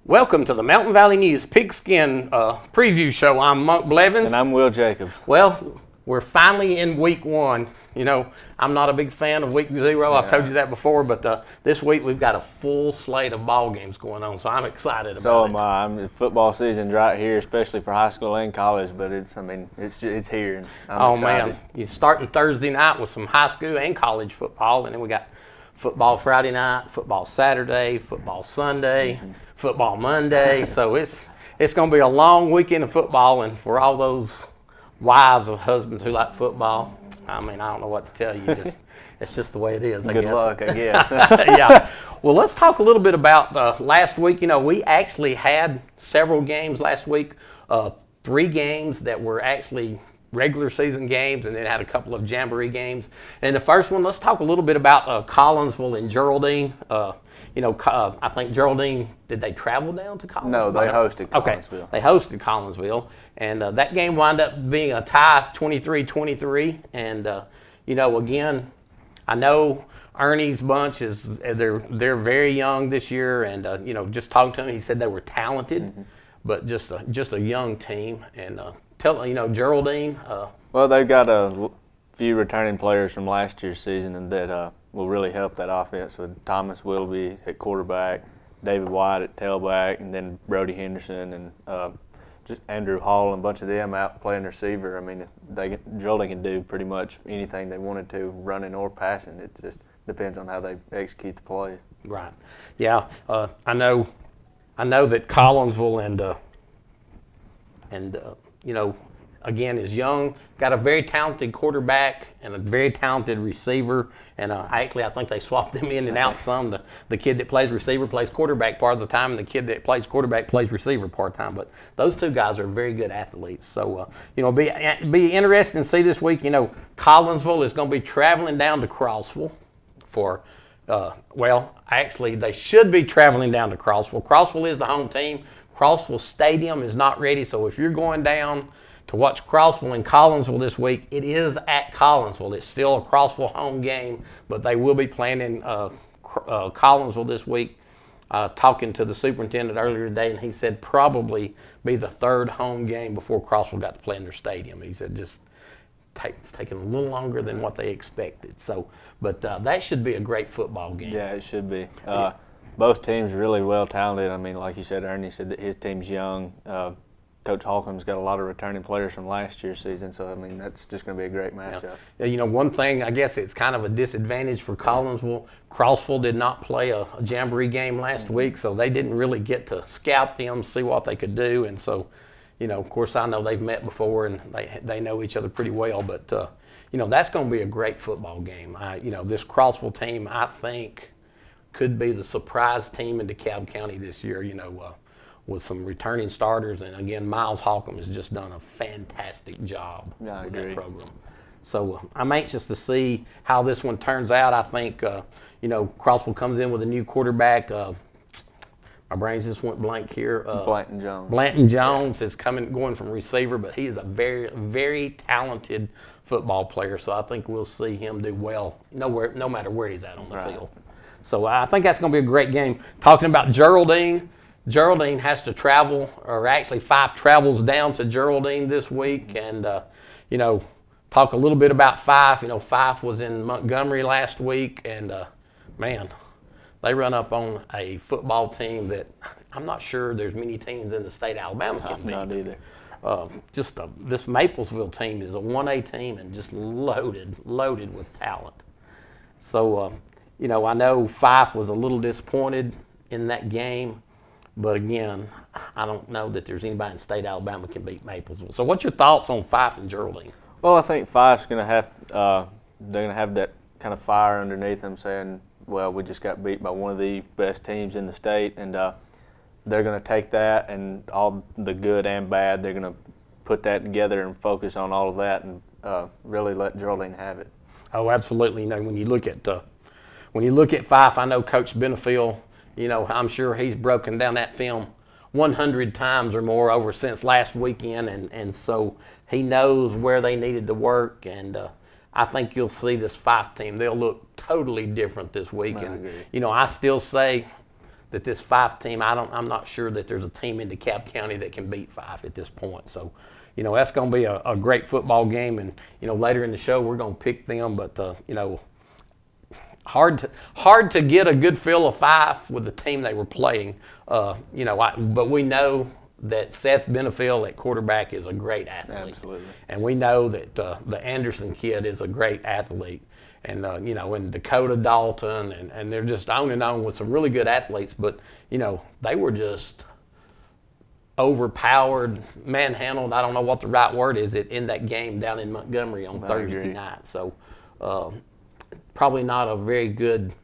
Welcome to the Mountain Valley News Pigskin Preview Show. I'm Monk Blevins. And I'm Will Jacobs. Well, we're finally in week one. You know, I'm not a big fan of week 0. I've told you that before, but this week we've got a full slate of ball games going on, so I'm excited about it. So am I. Football season's right here, especially for high school and college, but it's here. And I'm excited. Man, you're starting Thursday night with some high school and college football, and then we got football Friday night, football Saturday, football Sunday, football Monday. So it's going to be a long weekend of football, and for all those wives of husbands who like football, I mean, I don't know what to tell you. It's just the way it is, I guess. Good luck, I guess. Yeah. Well, let's talk a little bit about last week. You know, we actually had several games last week, 3 games that were actually regular season games, and then had a couple of jamboree games. And the first one, let's talk a little bit about Collinsville and Geraldine. I think Geraldine, did they travel down to Collinsville? No, they hosted Collinsville. Okay, they hosted Collinsville, and that game wound up being a tie, 23-23. And again, I know Ernie's bunch they're very young this year, and just talking to him, he said they were talented, but just a young team. And Geraldine. Well, they've got a few returning players from last year's season, and that will really help that offense with Thomas Willoughby at quarterback, David White at tailback, and then Brody Henderson and just Andrew Hall and a bunch of them out playing receiver. I mean, Geraldine can do pretty much anything they wanted to, running or passing. It just depends on how they execute the plays. Right. Yeah. I know that Collinsville again, is young, got a very talented quarterback and a very talented receiver. And I think they swapped them in and out some. The kid that plays receiver plays quarterback part of the time, and the kid that plays quarterback plays receiver part of the time. But those two guys are very good athletes. So, be interesting to see this week. Collinsville is going to be traveling down to Crossville for actually, they should be traveling down to Crossville. Crossville is the home team. Crossville Stadium is not ready, so if you're going down to watch Crossville and Collinsville this week, it is at Collinsville. It's still a Crossville home game, but they will be playing in Collinsville this week. Talking to the superintendent earlier today, and he said probably be the 3rd home game before Crossville got to play in their stadium. He said it's taking a little longer than what they expected. So, but that should be a great football game. Yeah, it should be. Both teams really well talented. I mean, like you said, Ernie said that his team's young. Coach Holcomb's got a lot of returning players from last year's season, so I mean that's just going to be a great matchup. Yeah. One thing, I guess it's kind of a disadvantage for Collinsville. Crossville did not play a jamboree game last week, so they didn't really get to scout them, see what they could do, and so, of course, I know they've met before and they know each other pretty well, but that's going to be a great football game. This Crossville team, I think, could be the surprise team in DeKalb County this year. With some returning starters, and again, Miles Holcomb has just done a fantastic job with that program. So I'm anxious to see how this one turns out. I think Crossville comes in with a new quarterback. My brains just went blank here. Blanton Jones. Blanton Jones is going from receiver, but he is a very, very talented football player. So I think we'll see him do well no matter where he's at on the field. So I think that's going to be a great game. Talking about Geraldine. Geraldine has to travel, or actually 5 travels down to Geraldine this week, and talk a little bit about Fife. Fife was in Montgomery last week, and man, they run up on a football team that I'm not sure there's many teams in the state of Alabama can beat. Not either. This Maplesville team is a 1A team and just loaded with talent. So I know Fife was a little disappointed in that game. But again, I don't know that there's anybody in the state of Alabama can beat Maplesville. So what's your thoughts on Fife and Geraldine? Well, I think Fife's going to have they're going to have that kind of fire underneath them, saying, well, we just got beat by one of the best teams in the state, and they're going to take that and all the good and bad, they're going to put that together and focus on all of that and really let Geraldine have it. Oh, absolutely. When you look at Fife, I know Coach Benefield, I'm sure he's broken down that film 100 times or more over since last weekend, and so he knows where they needed to work, and I think you'll see this Fife team. They'll look totally different this week, and I still say that this Fife team, I'm not sure that there's a team in DeKalb County that can beat Fife at this point. So, that's going to be a great football game. And, later in the show, we're going to pick them. But, hard to get a good feel of Fife with the team they were playing. But we know that Seth Benefield at quarterback is a great athlete. Absolutely. And we know that the Anderson kid is a great athlete. And, and Dakota Dalton, and they're just on and on with some really good athletes. But, they were just overpowered, manhandled. I don't know what the right word is in that game down in Montgomery on Thursday night. So probably not a very good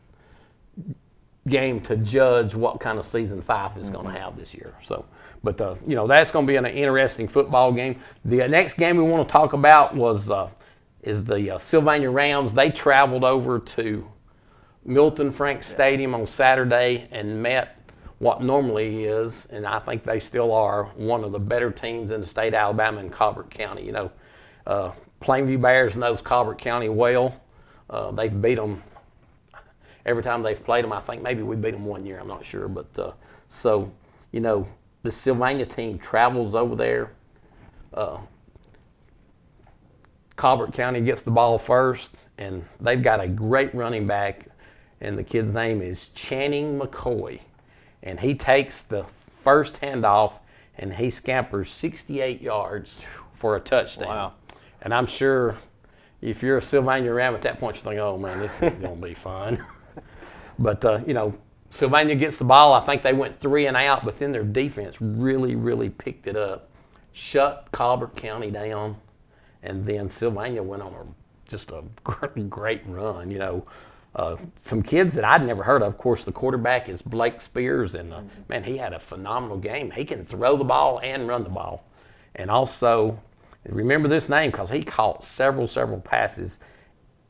game to judge what kind of season Fife is going to have this year. So, but that's going to be an interesting football game. The next game we want to talk about is the Sylvania Rams. They traveled over to Milton Frank Stadium on Saturday and met what normally is, and I think they still are, one of the better teams in the state of Alabama in Colbert County. Plainview Bears knows Colbert County well. They've beat them every time they've played them. I think maybe we beat them one year, I'm not sure. But the Sylvania team travels over there. Colbert County gets the ball first, and they've got a great running back, and the kid's name is Channing McCoy. And he takes the first handoff, and he scampers 68 yards for a touchdown. Wow. And I'm sure if you're a Sylvania Ram at that point, you're thinking, oh, man, this is going to be fun. But, Sylvania gets the ball. I think they went 3 and out, but then their defense really, really picked it up, shut Colbert County down, and then Sylvania went on just a great run, Some kids that I'd never heard of. Of course, the quarterback is Blake Spears, and, man, he had a phenomenal game. He can throw the ball and run the ball. And also, remember this name because he caught several passes.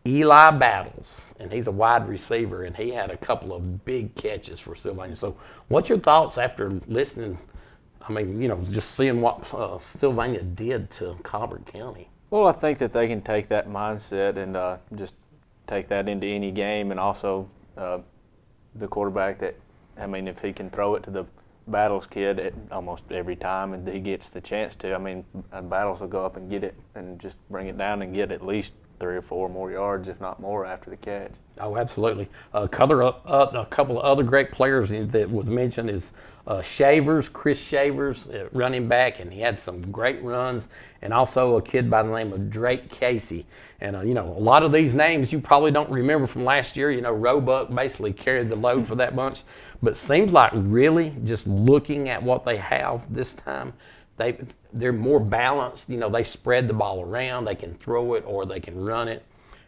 Eli Battles, and he's a wide receiver, and he had a couple of big catches for Sylvania. So what's your thoughts after listening, just seeing what Sylvania did to Colbert County? Well, I think that they can take that mindset and just take that into any game, and also the quarterback if he can throw it to the Battles kid at almost every time and he gets the chance to, Battles will go up and get it and just bring it down and get at least 3 or 4 more yards, if not more, after the catch. Oh, absolutely. A couple of other great players that was mentioned is Chris Shavers, running back, and he had some great runs, and also a kid by the name of Drake Casey. And, a lot of these names you probably don't remember from last year. Roebuck basically carried the load for that bunch. But it seems like really just looking at what they have this time, they're more balanced. They spread the ball around. They can throw it or they can run it.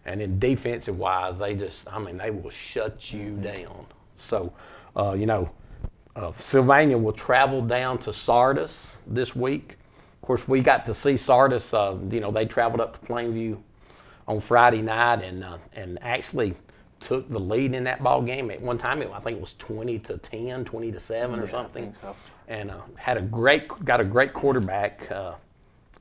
And in defensive wise, they will shut you down. So, Sylvania will travel down to Sardis this week. Of course, we got to see Sardis. They traveled up to Plainview on Friday night and actually took the lead in that ball game. At one time, I think it was 20-10, 20-7 or something. I think so. And got a great quarterback,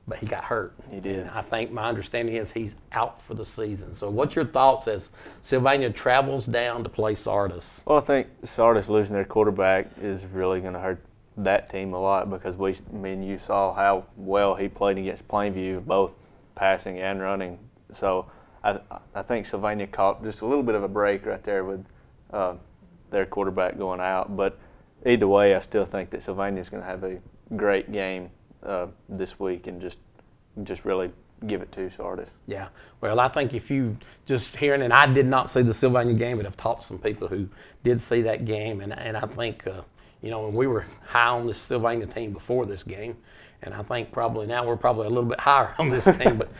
but he got hurt. He did. And I think my understanding is he's out for the season. So what's your thoughts as Sylvania travels down to play Sardis? Well, I think Sardis losing their quarterback is really going to hurt that team a lot because you saw how well he played against Plainview, both passing and running. So I think Sylvania caught just a little bit of a break right there with their quarterback going out. But either way, I still think that Sylvania's going to have a great game this week and just really give it to Sardis. Yeah. Well, I think if you just hearing, and I did not see the Sylvania game, but I've talked to some people who did see that game, and I think, when we were high on this Sylvania team before this game, and I think probably now we're probably a little bit higher on this team, but,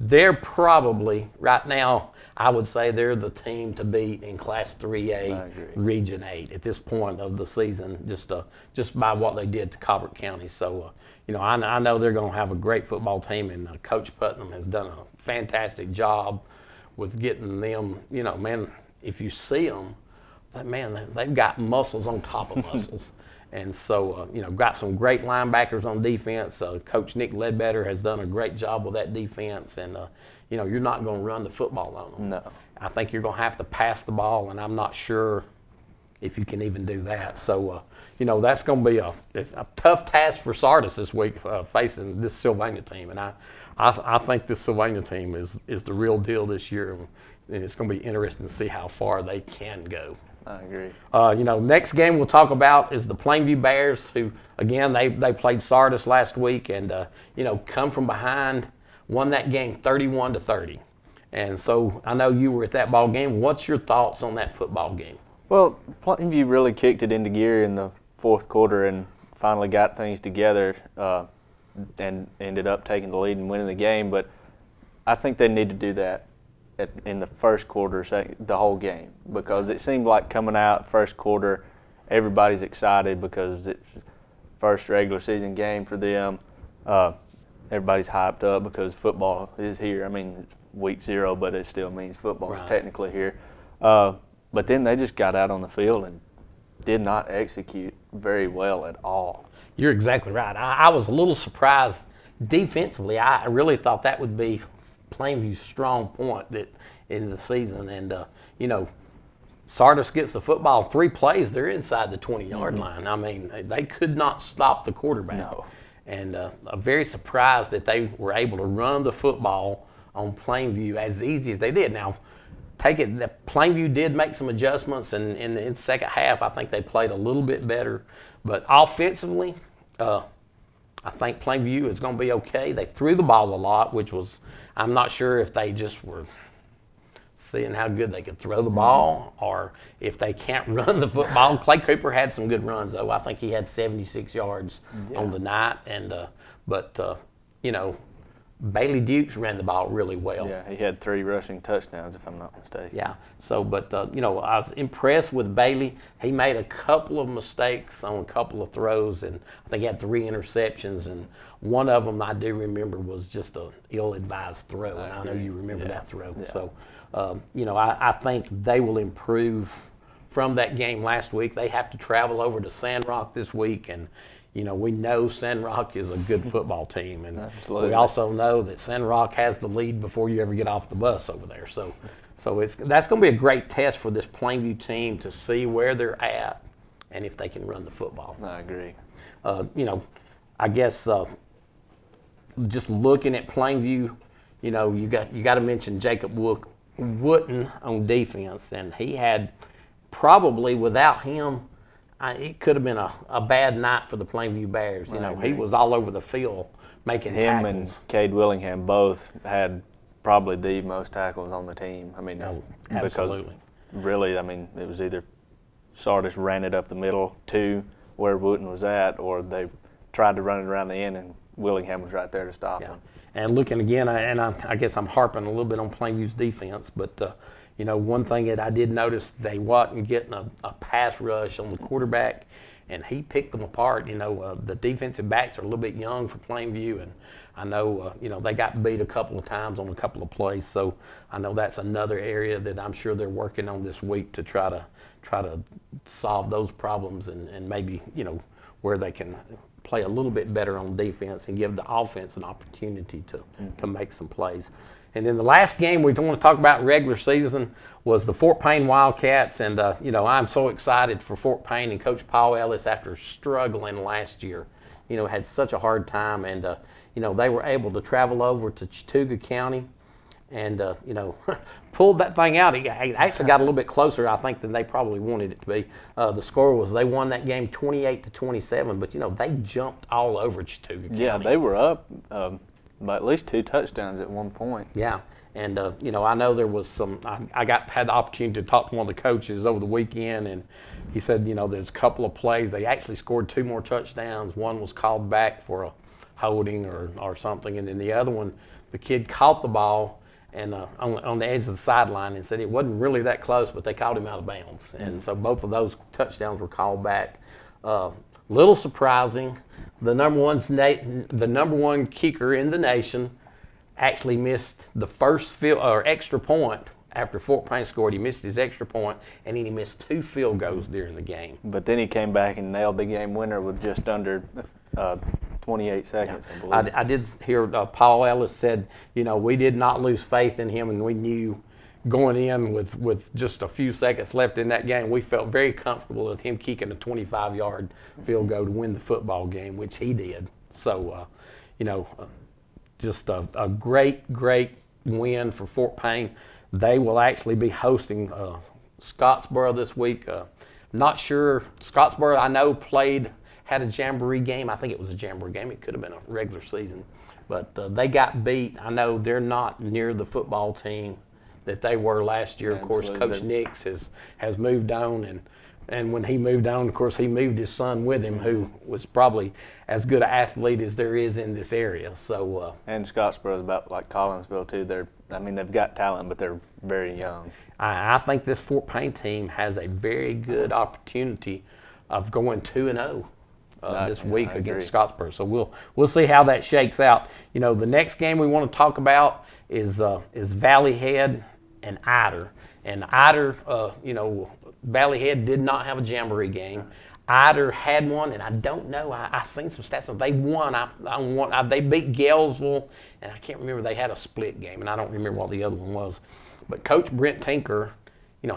they're probably, right now, I would say they're the team to beat in Class 3A Region 8 at this point of the season, just by what they did to Colbert County. So, I know they're going to have a great football team, and Coach Putnam has done a fantastic job with getting them, man, if you see them, man, they've got muscles on top of muscles. And so, got some great linebackers on defense. Coach Nick Ledbetter has done a great job with that defense. And, you're not going to run the football on them. No. I think you're going to have to pass the ball, and I'm not sure if you can even do that. So, you know, that's going to be it's a tough task for Sardis this week facing this Sylvania team. And I think this Sylvania team is the real deal this year, and it's going to be interesting to see how far they can go. I agree. You know, next game we'll talk about is the Plainview Bears, who, again, they played Sardis last week and, you know, come from behind, won that game 31-30. And so I know you were at that ball game. What's your thoughts on that football game? Well, Plainview really kicked it into gear in the fourth quarter and finally got things together and ended up taking the lead and winning the game. But I think they need to do that in the first quarter, the whole game, because it seemed like coming out first quarter, everybody's excited because it's first regular season game for them. Everybody's hyped up because football is here. I mean, it's week 0, but it still means football is technically here. But then they just got out on the field and did not execute very well at all. You're exactly right. I was a little surprised defensively. I really thought that would be Plainview's strong point in the season. And, you know, Sardis gets the football 3 plays, they're inside the 20-yard line. I mean, they could not stop the quarterback. No. And I'm very surprised that they were able to run the football on Plainview as easy as they did. Now, take it that Plainview did make some adjustments, and in the second half, I think they played a little bit better. But offensively, I think Plainview is going to be okay. They threw the ball a lot, which was, I'm not sure if they just were seeing how good they could throw the ball or if they can't run the football. Clay Cooper had some good runs, though. I think he had 76 yards on the night. And but, you know, Bailey Dukes ran the ball really well. Yeah, he had 3 rushing touchdowns, if I'm not mistaken. Yeah. So, but, you know, I was impressed with Bailey. He made a couple of mistakes on a couple of throws, and I think he had 3 interceptions, and one of them I do remember was just an ill-advised throw, and I know you remember that throw. Yeah. So, you know, I think they will improve from that game last week. They have to travel over to Sandrock this week, and you know, we know Sandrock is a good football team, and we also know that Sandrock has the lead before you ever get off the bus over there. So that's going to be a great test for this Plainview team to see where they're at and if they can run the football. I agree. You know, I guess just looking at Plainview, you know, you got to mention Jacob Wooten on defense, and he had probably without him, it could have been a bad night for the Plainview Bears. You know, he was all over the field making tackles. Him and Cade Willingham both had probably the most tackles on the team. I mean, because really, I mean, it was either Sardis ran it up the middle to where Wooten was at, or they tried to run it around the end, and Willingham was right there to stop him. And looking again, I guess I'm harping a little bit on Plainview's defense, but you know, one thing that I did notice, they wasn't getting a pass rush on the quarterback, and he picked them apart. You know, the defensive backs are a little bit young for Plainview, and I know, you know, they got beat a couple of times on a couple of plays. So I know that's another area that I'm sure they're working on this week to try to solve those problems and maybe, you know, where they can play a little bit better on defense and give the offense an opportunity to make some plays. And then the last game we want to talk about in regular season was the Fort Payne Wildcats. And, you know, I'm so excited for Fort Payne and Coach Paul Ellis after struggling last year. You know, had such a hard time. And, you know, they were able to travel over to Chattooga County and, you know, pulled that thing out. It actually got a little bit closer, I think, than they probably wanted it to be. The score was they won that game 28-27. But, you know, they jumped all over Chattooga County. Yeah, they were up. By at least 2 touchdowns at one point. Yeah, and you know, I know there was some. I had the opportunity to talk to one of the coaches over the weekend, and he said, you know, there's a couple of plays. They actually scored 2 more touchdowns. One was called back for a holding or something, and then the other one, the kid caught the ball and on the edge of the sideline and said it wasn't really that close, but they called him out of bounds, and so both of those touchdowns were called back. Little surprising. The number one kicker in the nation actually missed the first extra point after Fort Payne scored. He missed his extra point, and then he missed 2 field goals during the game. But then he came back and nailed the game winner with just under 28 seconds, I believe. I did hear Paul Ellis said, you know, we did not lose faith in him, and we knew going in with just a few seconds left in that game, we felt very comfortable with him kicking a 25-yard field goal to win the football game, which he did. So, just a great win for Fort Payne. They will actually be hosting Scottsboro this week. Not sure. Scottsboro, I know, had a jamboree game. I think it was a jamboree game. It could have been a regular season. But they got beat. I know they're not near the football team that they were last year. Of course, Coach Nix has moved on, and when he moved on, of course, he moved his son with him, who was probably as good an athlete as there is in this area. So and Scottsboro is about like Collinsville too. They've got talent, but they're very young. I think this Fort Payne team has a very good opportunity of going 2-0 this week against Scottsboro. So we'll see how that shakes out. The next game we want to talk about is Valley Head and Ider. And Ider, Valley Head did not have a jamboree game. Ider had one, and I don't know. I seen some stats. They won. They beat Galesville, and I can't remember. They had a split game, and I don't remember what the other one was. But Coach Brent Tinker,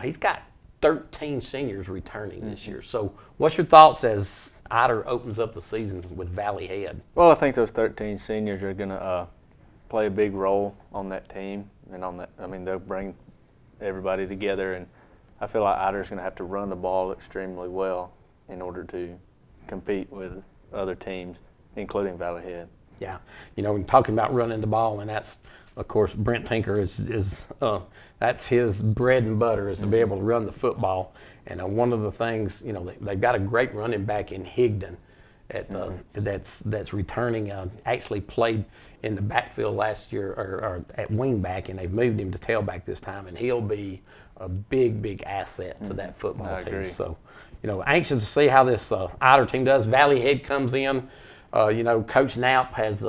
he's got 13 seniors returning this year. So what's your thoughts as Ider opens up the season with Valley Head? Well, I think those 13 seniors are going to play a big role on that team, and on that, they'll bring everybody together, and I feel like Ider's going to have to run the ball extremely well in order to compete with other teams, including Valley Head. Yeah, talking about running the ball, and that's, of course, Brent Tinker is that's his bread and butter, is to be able to run the football. And one of the things, they've got a great running back in Higdon that's returning. Actually played in the backfield last year, or at wingback, and they've moved him to tailback this time, and he'll be a big asset to that football team. Agree. So, anxious to see how this Ider team does. Valley Head comes in. Coach Knapp has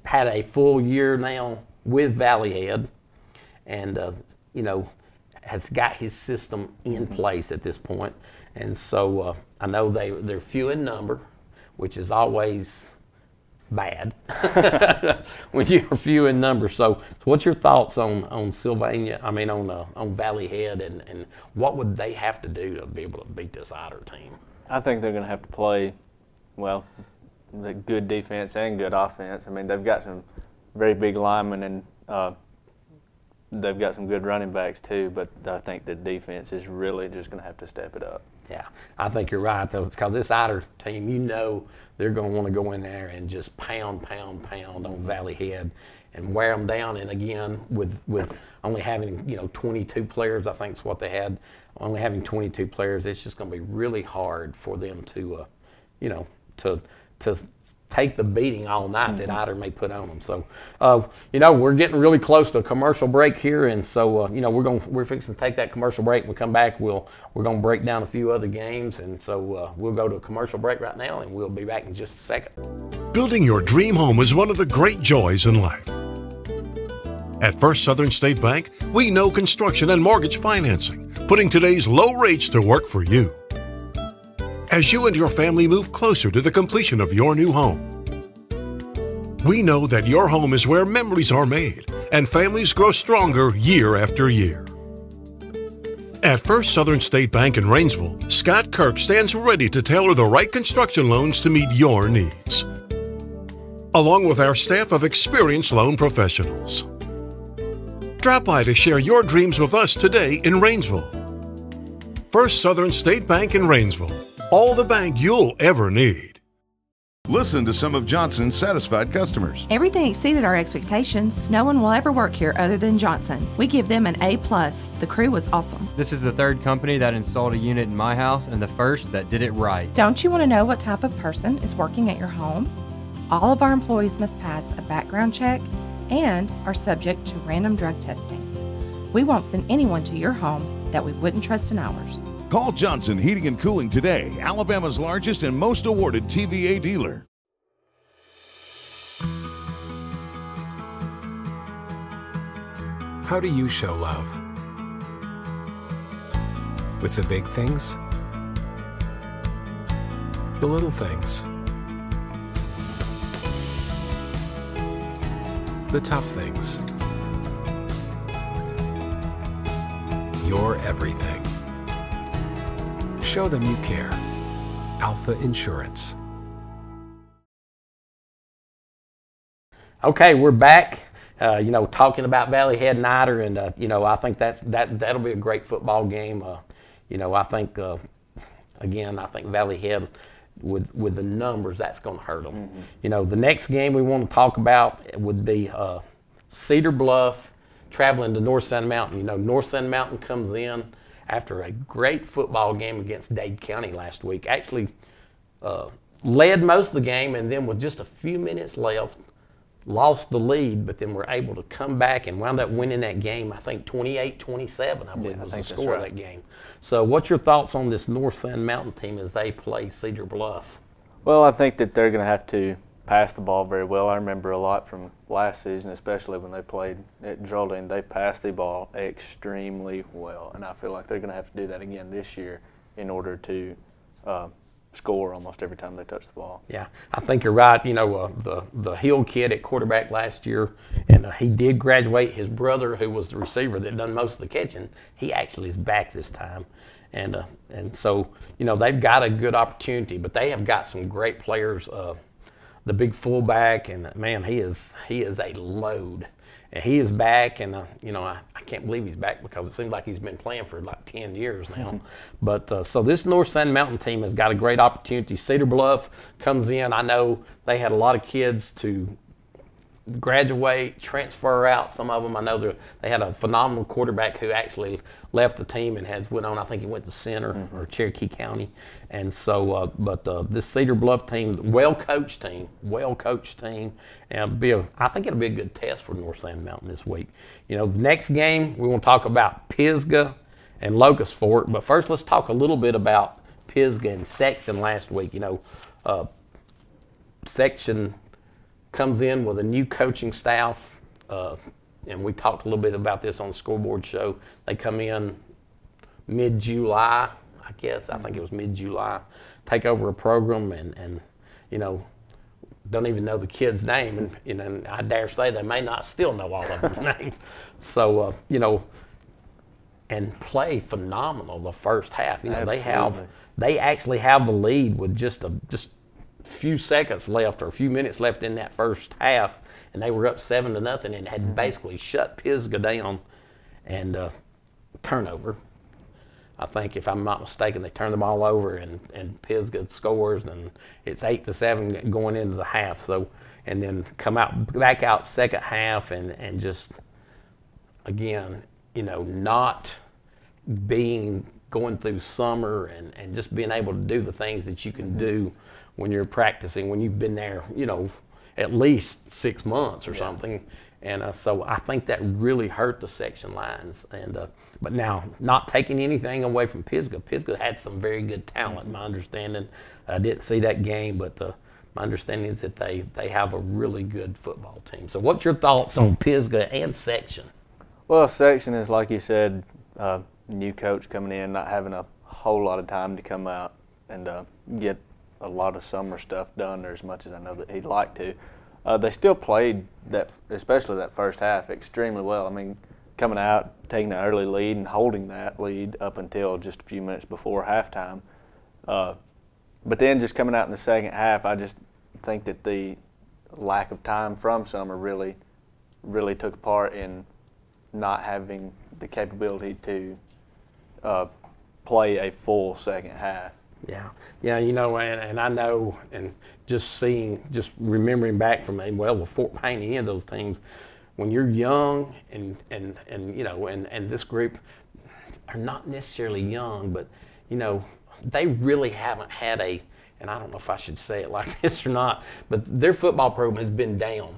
had a full year now with Valley Head, and has got his system in place at this point. And so I know they're few in number, which is always bad when you're few in number. So what's your thoughts on Sylvania? On Valley Head, and what would they have to do to be able to beat this Ider team? I think they're going to have to play, the good defense and good offense. They've got some very big linemen, and they've got some good running backs too, but I think the defense is really just going to have to step it up. Yeah, I think you're right, though, because this Ider team, they're going to want to go in there and just pound on Valley Head and wear them down. And again, with only having 22 players, I think is what they had. Only having 22 players, it's just going to be really hard for them to take the beating all night that Ider may put on them. So, we're getting really close to a commercial break here, and so we're fixing to take that commercial break. When we come back, we're going to break down a few other games, and so we'll go to a commercial break right now, and we'll be back in just a second. Building your dream home is one of the great joys in life. At First Southern State Bank, we know construction and mortgage financing, putting today's low rates to work for you. As you and your family move closer to the completion of your new home, we know that your home is where memories are made and families grow stronger year after year. At First Southern State Bank in Rainsville, Scott Kirk stands ready to tailor the right construction loans to meet your needs, along with our staff of experienced loan professionals. Drop by to share your dreams with us today in Rainsville. First Southern State Bank in Rainsville. All the bank you'll ever need. Listen to some of Johnson's satisfied customers. Everything exceeded our expectations. No one will ever work here other than Johnson. We give them an A+. The crew was awesome. This is the third company that installed a unit in my house and the first that did it right. Don't you want to know what type of person is working at your home? All of our employees must pass a background check and are subject to random drug testing. We won't send anyone to your home that we wouldn't trust in ours. Call Johnson Heating and Cooling today, Alabama's largest and most awarded TVA dealer. How do you show love? With the big things? The little things? The tough things? your everything. Show them you care. Alpha Insurance. Okay, we're back. Talking about Valley Head Niter, and I think that'll be a great football game. I think I think Valley Head with the numbers, that's going to hurt them. Mm-hmm. The next game we want to talk about would be Cedar Bluff traveling to North Sand Mountain. North Sand Mountain comes in after a great football game against Dade County last week. Actually led most of the game, and then with just a few minutes left, lost the lead, but then were able to come back and wound up winning that game. I think 28-27, I believe, was the score of that game. So what's your thoughts on this North Sand Mountain team as they play Cedar Bluff? Well, I think that they're going to have to pass the ball very well. I remember a lot from last season, especially when they played at Geraldine. They passed the ball extremely well, and I feel like they're going to have to do that again this year in order to score almost every time they touch the ball. Yeah, I think you're right. The Hill kid at quarterback last year, and he did graduate. His brother, who was the receiver that done most of the catching, he actually is back this time. And so, they've got a good opportunity, but they have got some great players. The big fullback, and man, he is a load. And he is back, and I can't believe he's back because it seems like he's been playing for like 10 years now. But so this North Sand Mountain team has got a great opportunity. Cedar Bluff comes in. I know they had a lot of kids to graduate, transfer out. Some of them, I know they had a phenomenal quarterback who actually left the team and has went on. I think he went to Center or Cherokee County. And so, this Cedar Bluff team, well-coached team, and I think it'll be a good test for North Sand Mountain this week. The next game we want to talk about Pisgah and Locust Fork, but first let's talk a little bit about Pisgah and Section last week. Section comes in with a new coaching staff, and we talked a little bit about this on the scoreboard show. They come in mid-July, I guess. I think it was mid-July, take over a program and don't even know the kid's name. And I dare say they may not still know all of them's names. So, and play phenomenal the first half. They actually have the lead with just few seconds left or a few minutes left in that first half, and they were up 7-0 and had basically shut Pisgah down. And turnover, I think, if I'm not mistaken, they turned the ball over and Pisgah scores, and it's 8-7 going into the half. So, and then come back out second half and just again, not going through summer and just being able to do the things that you can do when you're practicing, when you've been there, at least 6 months or something. And so I think that really hurt the section lines. And but now, not taking anything away from Pisgah. Pisgah had some very good talent, my understanding. I didn't see that game, but my understanding is that they have a really good football team. So what's your thoughts on Pisgah and section? Well, section is, like you said, new coach coming in, not having a whole lot of time to come out and get a lot of summer stuff done, or as much as I know that he'd like to. They still played that, especially that first half, extremely well. I mean, coming out, taking an early lead and holding that lead up until just a few minutes before halftime. But then just coming out in the second half, I just think that the lack of time from summer really took part in not having the capability to play a full second half. Yeah, and I know, and just remembering back from with Fort Payne, any of those teams, when you're young and this group are not necessarily young, but they really haven't had and I don't know if I should say it like this or not, but their football program has been down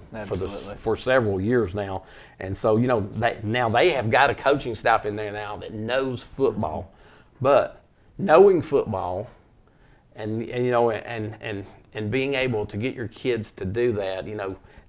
for several years now. And so, now they have got a coaching staff in there now that knows football. But knowing football and being able to get your kids to do that,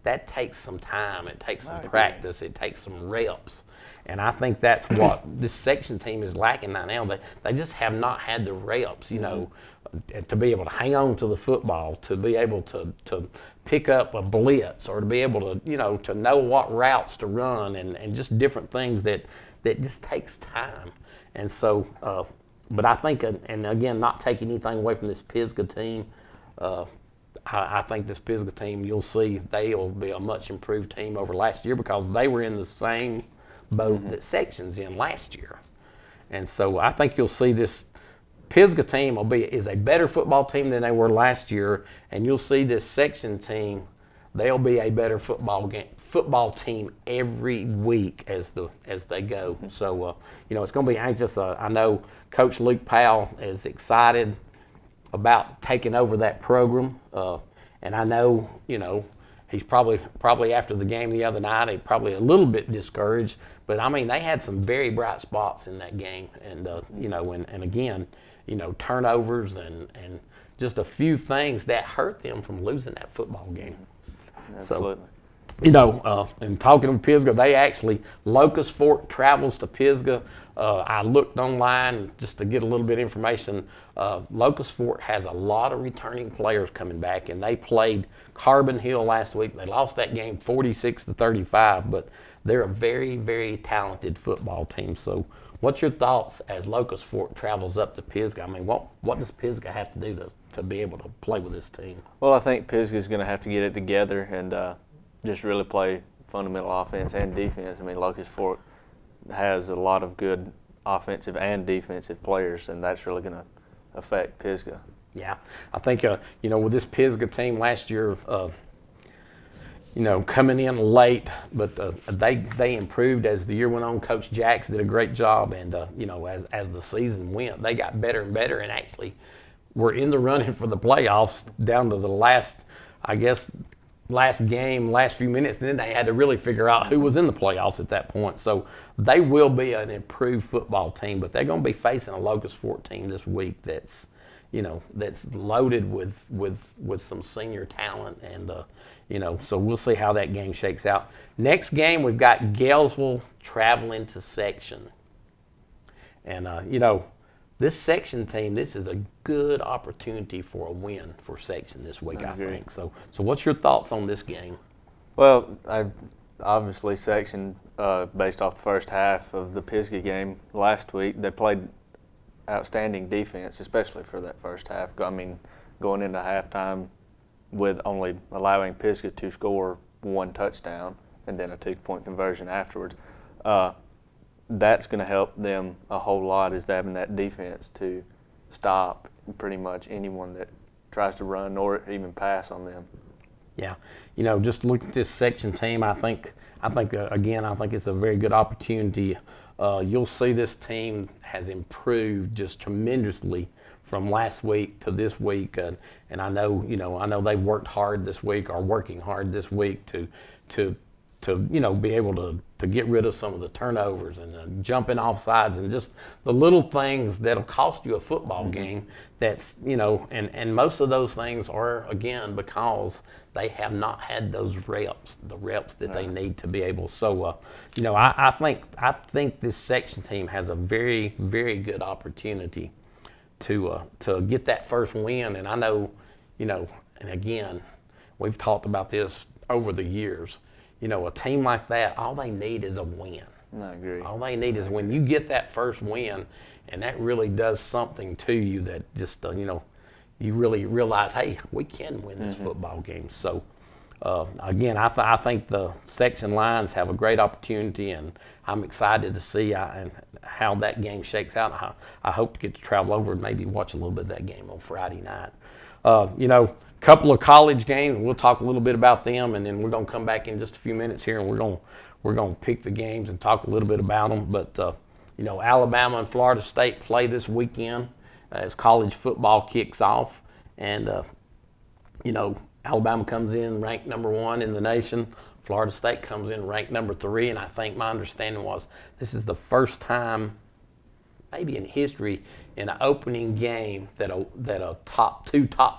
that takes some time. It takes some practice. It takes some reps. And I think that's what this section team is lacking right now. They just have not had the reps, to be able to hang on to the football, to be able to pick up a blitz, or to be able to, to know what routes to run, and just different things that that just takes time. And so, but I think, and again, not taking anything away from this Pisgah team, I think this Pisgah team, you'll see they'll be a much improved team over last year because they were in the same boat that Section's in last year. And so I think you'll see this Pisgah team is a better football team than they were last year, and you'll see this Section team, they'll be a better football team every week as they go. So it's going to be anxious. I know Coach Luke Powell is excited about taking over that program, and I know he's probably after the game the other night, he's probably a little bit discouraged. But I mean, they had some very bright spots in that game, and and again, turnovers and just a few things that hurt them from losing that football game. Absolutely. So, and talking to Pisgah, Locust Fork travels to Pisgah. I looked online just to get a little bit of information. Locust Fork has a lot of returning players coming back, and they played Carbon Hill last week. They lost that game 46-35, but they're a very, very talented football team. So what's your thoughts as Locust Fork travels up to Pisgah? I mean, what does Pisgah have to do to be able to play with this team? Well, I think Pisgah's going to have to get it together and just really play fundamental offense and defense. I mean, Locust Fork has a lot of good offensive and defensive players, and that's really going to affect Pisgah. Yeah, I think, with this Pisgah team last year, coming in late, but they improved as the year went on. Coach Jacks did a great job, and, as the season went, they got better and better, and actually were in the running for the playoffs down to the last game, last few minutes, and then they had to really figure out who was in the playoffs at that point. So they will be an improved football team, but they're going to be facing a Locust Fork team this week that's loaded with some senior talent, and so we'll see how that game shakes out. Next game, we've got Galesville traveling to Section, and this Section team, this is a good opportunity for a win for Section this week, I think. So what's your thoughts on this game? Well, obviously Section, based off the first half of the Pisgah game last week, they played outstanding defense, especially for that first half. I mean, going into halftime with only allowing Pisgah to score one touchdown and then a 2-point conversion afterwards. That's going to help them a whole lot, is having that defense to stop pretty much anyone that tries to run or even pass on them. Yeah, just look at this Section team. I think it's a very good opportunity. You'll see this team has improved just tremendously from last week to this week, and I know they've worked hard this week, are working hard this week to be able to get rid of some of the turnovers and jumping off sides and just the little things that'll cost you a football game. That's and most of those things are, again, because they have not had those reps that they need to be able. So I think this Section team has a very, very good opportunity to get that first win. And I know, and again, we've talked about this over the years. A team like that, all they need is a win. I agree. All they need is when you get that first win, and that really does something to you that just, you really realize, hey, we can win this football game. So, again, I think the Section Lions have a great opportunity, and I'm excited to see how that game shakes out. I hope to get to travel over and maybe watch a little bit of that game on Friday night. Couple of college games. We'll talk a little bit about them, and then we're going to come back in just a few minutes here, and we're going to pick the games and talk a little bit about them. But Alabama and Florida State play this weekend as college football kicks off, and Alabama comes in ranked number 1 in the nation. Florida State comes in ranked number 3, and I think my understanding was this is the first time, maybe in history, in an opening game that a top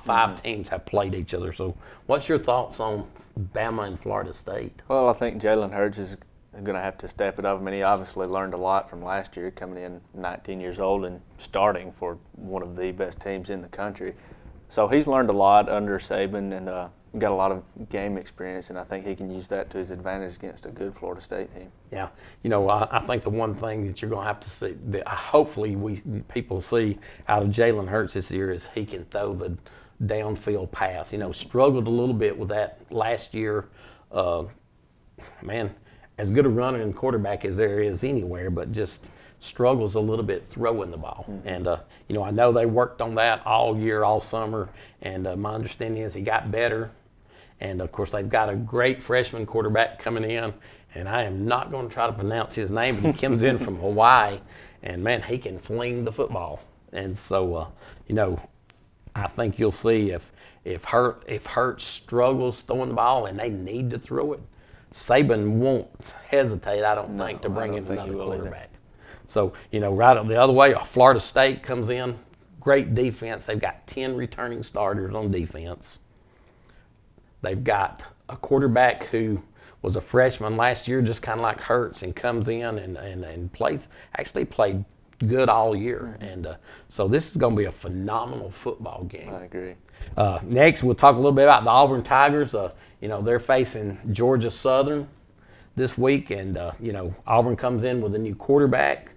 5 teams have played each other. So what's your thoughts on Bama and Florida State? Well, I think Jalen Hurts is going to have to step it up. I mean, he obviously learned a lot from last year, coming in 19 years old and starting for one of the best teams in the country. So he's learned a lot under Saban, and got a lot of game experience, and I think he can use that to his advantage against a good Florida State team. Yeah, you know, I think the one thing that you're going to have to see, that hopefully people see out of Jalen Hurts this year, is he can throw the downfield pass. You know, struggled a little bit with that last year. Man, as good a runner and quarterback as there is anywhere, but just struggles a little bit throwing the ball. And, you know, I know they worked on that all year, all summer, and my understanding is he got better. And, of course, they've got a great freshman quarterback coming in, and I am not going to try to pronounce his name, but he comes in from Hawaii, and, man, he can fling the football. And so, you know, I think you'll see if Hurts struggles throwing the ball and they need to throw it, Saban won't hesitate, I don't think, to bring in another quarterback. So, you know, right the other way, Florida State comes in, great defense. They've got 10 returning starters on defense. They've got a quarterback who was a freshman last year, just kind of like Hurts, and comes in and actually played good all year. And so this is going to be a phenomenal football game. I agree. Next, we'll talk a little bit about the Auburn Tigers. You know, they're facing Georgia Southern this week, and, you know, Auburn comes in with a new quarterback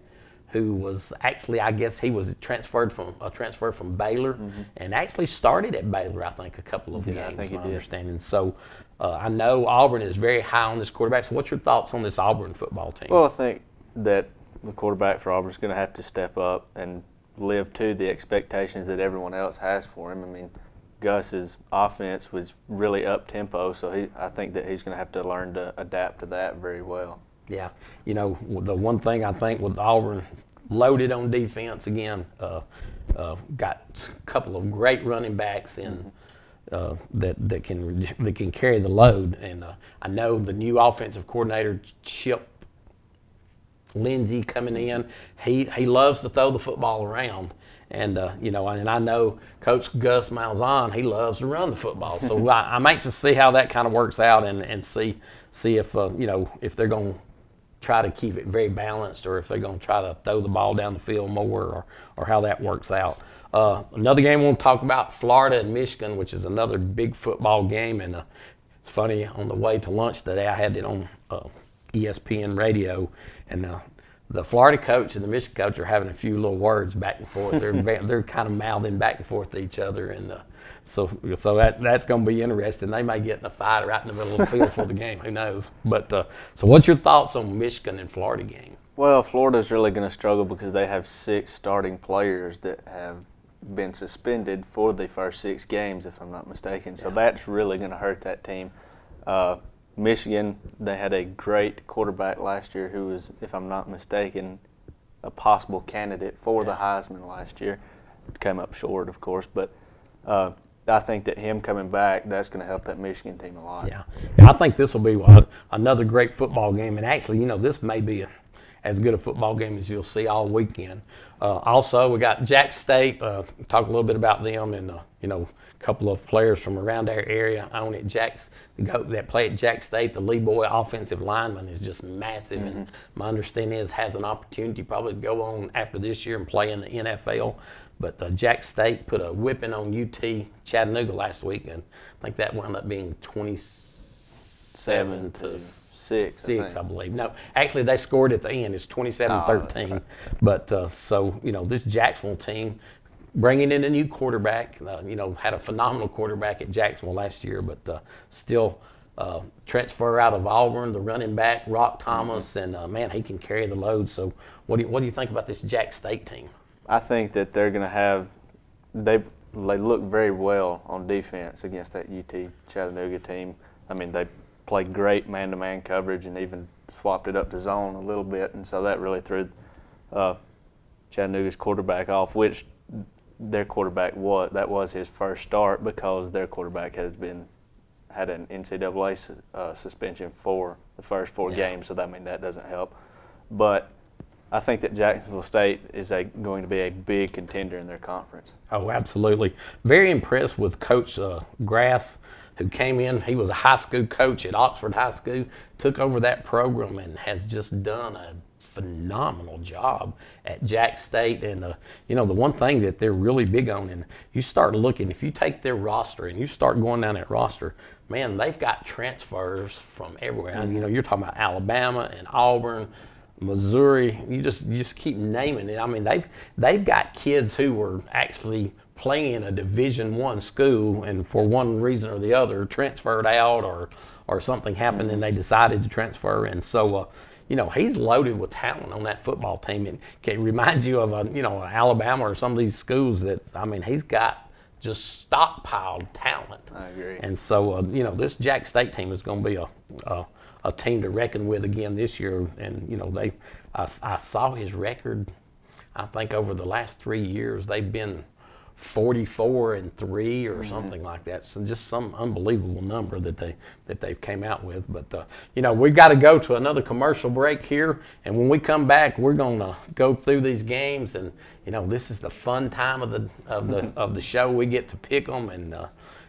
who was actually, I guess he was transferred from Baylor, and actually started at Baylor, I think, a couple of games, I think he my did. understanding. So I know Auburn is very high on this quarterback. So what's your thoughts on this Auburn football team? Well, I think that the quarterback for Auburn is going to have to step up and live to the expectations that everyone else has for him. I mean, Gus's offense was really up-tempo, so I think that he's going to have to learn to adapt to that very well. Yeah, you know, the one thing I think with Auburn, loaded on defense again, got a couple of great running backs in that can carry the load, and I know the new offensive coordinator Chip Lindsey coming in, he loves to throw the football around. And, you know, and I know Coach Gus Malzahn, he loves to run the football. So I'm anxious to see how that kind of works out and see if, you know, if they're going to try to keep it very balanced, or if they're going to try to throw the ball down the field more, or how that works out. Another game we'll talk about, Florida and Michigan, which is another big football game. And it's funny, on the way to lunch today, I had it on ESPN radio, and the Florida coach and the Michigan coach are having a few little words back and forth. They're kind of mouthing back and forth to each other, and so that's going to be interesting. They may get in a fight right in the middle of the field for the game. Who knows? But so, what's your thoughts on Michigan and Florida game? Well, Florida's really going to struggle because they have 6 starting players that have been suspended for the first 6 games, if I'm not mistaken. So that's really going to hurt that team. Michigan, they had a great quarterback last year who was, if I'm not mistaken, a possible candidate for the Heisman last year. Came up short, of course, but I think that him coming back, that's going to help that Michigan team a lot. Yeah, I think this will be another great football game, and actually, you know, this may be as good a football game as you'll see all weekend. Also, we got Jack State. Talk a little bit about them, and you know, a couple of players from around our area own it. That play at Jack State, the Lee Boy offensive lineman is just massive, and my understanding is has an opportunity probably to go on after this year and play in the NFL. But Jack State put a whipping on UT Chattanooga last week, and I think that wound up being 27 to 6, I believe. No, actually they scored at the end. It's 27-13. Right. But so, you know, this Jacksonville team bringing in a new quarterback, you know, had a phenomenal quarterback at Jacksonville last year, but still transfer out of Auburn, the running back, Rock Thomas, and man, he can carry the load. So what do you think about this Jack State team? I think that they're going to have they look very well on defense against that UT Chattanooga team. I mean, they played great man-to-man coverage and even swapped it up to zone a little bit, and so that really threw Chattanooga's quarterback off, which their quarterback that was his first start because their quarterback had an NCAA suspension for the first 4 games, so that doesn't help. But I think that Jacksonville State is going to be a big contender in their conference. Oh, absolutely. Very impressed with Coach Grass, who came in. He was a high school coach at Oxford High School, took over that program and has just done a phenomenal job at Jack State. And you know, the one thing that they're really big on, and you start looking, if you take their roster and you start going down that roster, man, they've got transfers from everywhere. And, you know, you're talking about Alabama and Auburn, Missouri. You just keep naming it. I mean, they've got kids who were actually playing in a Division I school, and for one reason or the other transferred out, or something happened and they decided to transfer. And so you know, he's loaded with talent on that football team. It reminds you of you know, Alabama or some of these schools that, I mean, he's got just stockpiled talent. I agree. And so you know, this Jack State team is going to be a team to reckon with again this year. And you know, I saw his record. I think over the last 3 years they've been 44-3 or something like that. So just some unbelievable number that they've came out with. But you know, we've got to go to another commercial break here, and when we come back, we're going to go through these games. And you know, this is the fun time of the show. We get to pick them, and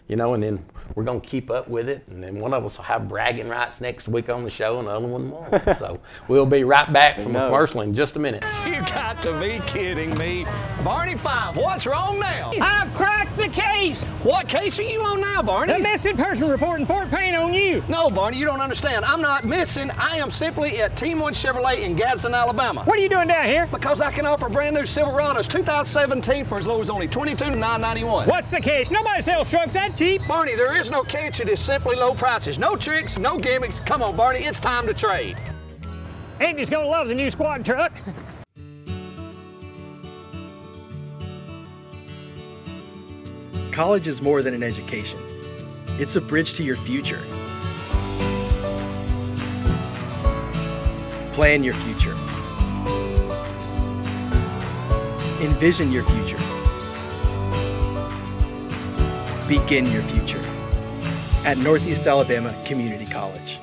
you know, and then we're going to keep up with it. And then one of us will have bragging rights next week on the show, and the other one won't. So we'll be right back from a commercial in just a minute. You got to be kidding me. Barney Five, what's wrong now? I've cracked the case. What case are you on now, Barney? The missing person report in Fort Payne on you. No, Barney, you don't understand. I'm not missing. I am simply at Team One Chevrolet in Gadsden, Alabama. What are you doing down here? Because I can offer brand new Silverados 2017 for as low as only $22,991. What's the case? Nobody sells trucks that cheap. Barney, there is no catch. It is simply low prices. No tricks, no gimmicks. Come on, Barney, it's time to trade. Andy's gonna love the new squad truck. College is more than an education. It's a bridge to your future. Plan your future. Envision your future. Begin your future at Northeast Alabama Community College.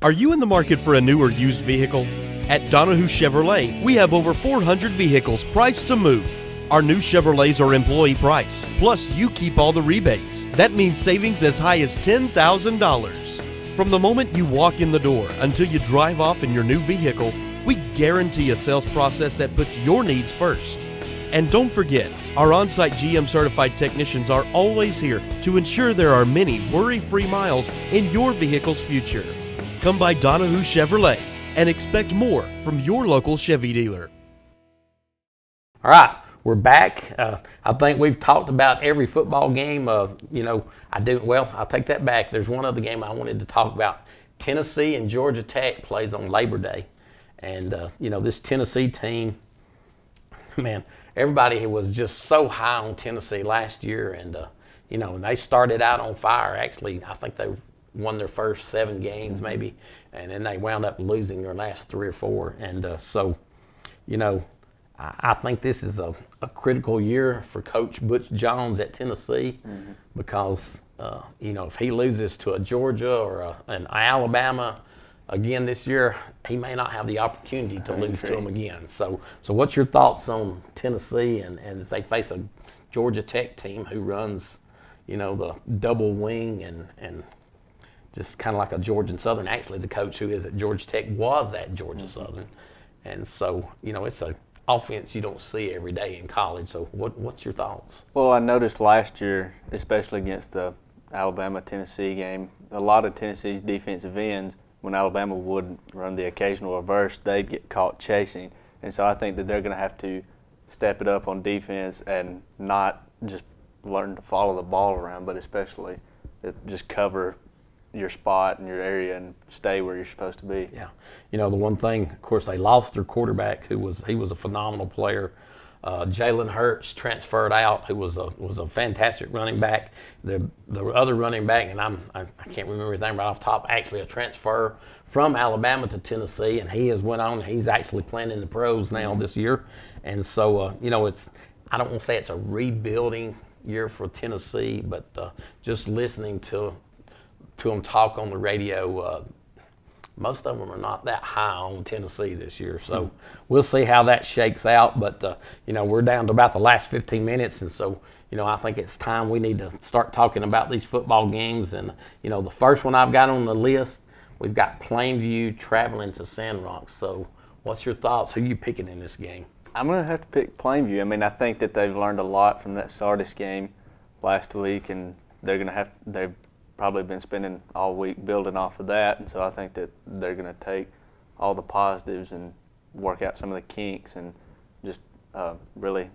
Are you in the market for a new or used vehicle? At Donahue Chevrolet, we have over 400 vehicles priced to move. Our new Chevrolets are employee price, plus you keep all the rebates. That means savings as high as $10,000. From the moment you walk in the door until you drive off in your new vehicle, we guarantee a sales process that puts your needs first. And don't forget, our on-site GM certified technicians are always here to ensure there are many worry-free miles in your vehicle's future. Come by Donahue Chevrolet and expect more from your local Chevy dealer. All right, we're back. I think we've talked about every football game. You know, I'll take that back. There's one other game I wanted to talk about. Tennessee and Georgia Tech plays on Labor Day. And, you know, this Tennessee team, man, everybody was just so high on Tennessee last year. And, you know, and they started out on fire. Actually, I think they won their first 7 games maybe, and then they wound up losing their last 3 or 4. And so, you know, I think this is a critical year for Coach Butch Jones at Tennessee because, you know, if he loses to a Georgia or an Alabama again this year, he may not have the opportunity to lose to them again. So what's your thoughts on Tennessee and as they face a Georgia Tech team who runs, you know, the double wing and just kind of like a Georgia Southern. Actually, the coach who is at Georgia Tech was at Georgia Southern. And so, you know, it's an offense you don't see every day in college. So what's your thoughts? Well, I noticed last year, especially against the Alabama-Tennessee game, a lot of Tennessee's defensive ends, when Alabama would run the occasional reverse, they'd get caught chasing. And so I think that they're going to have to step it up on defense and not just learn to follow the ball around, but especially just cover your spot and your area and stay where you're supposed to be. Yeah. You know, the one thing, of course, they lost their quarterback he was a phenomenal player. Jalen Hurts transferred out, who was a fantastic running back. The other running back, and I can't remember his name right off the top, actually a transfer from Alabama to Tennessee, and he has went on. He's actually playing in the pros now this year. And so, you know, I don't want to say it's a rebuilding year for Tennessee, but just listening to him talk on the radio most of them are not that high on Tennessee this year. So we'll see how that shakes out. But, we're down to about the last 15 minutes. And so, I think it's time we need to start talking about these football games. And, the first one I've got on the list, we've got Plainview traveling to Sandrock. So what's your thoughts? Who are you picking in this game? I'm going to have to pick Plainview. I mean, I think that they've learned a lot from that Sardis game last week, and they've probably been spending all week building off of that, and so I think that they're going to take all the positives and work out some of the kinks and just really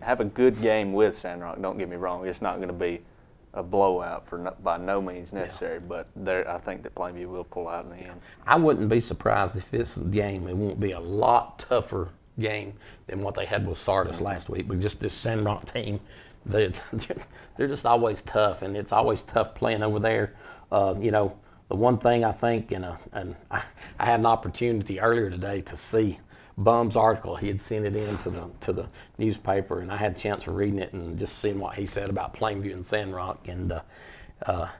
have a good game with Sandrock. Don't get me wrong, it's not going to be a blowout by no means necessary, but I think that Plainview will pull out in the end. I wouldn't be surprised if this game, it won't be a lot tougher game than what they had with Sardis last week, but just this Sandrock team, they're just always tough, and it's always tough playing over there. The one thing I think, and I had an opportunity earlier today to see Bum's article. He had sent it in to the newspaper, and I had a chance of reading it and just seeing what he said about Plainview and Sandrock. And